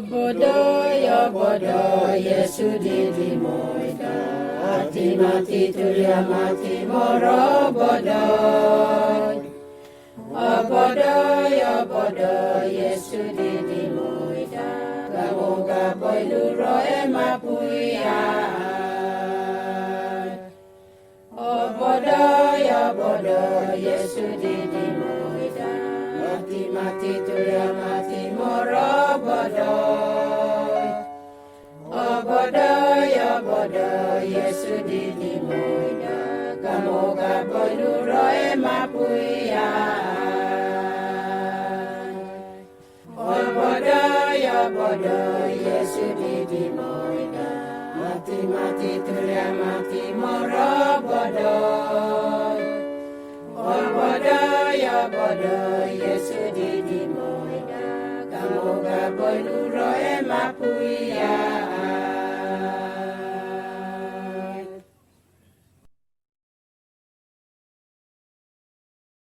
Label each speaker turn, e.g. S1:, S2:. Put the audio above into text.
S1: bodo Yesu di moida ati mati tulia mati moro bodo bodo Yesu di moida gamoga boy luro mapuia bodo Yesu di moida mati tulia mati moro bodo bodo Yesu di moida gamoga boy luro mapuia bodo Yesu di moida mati tulia mati moro bodo bodo Yesu di moida gamoga boy luro mapuia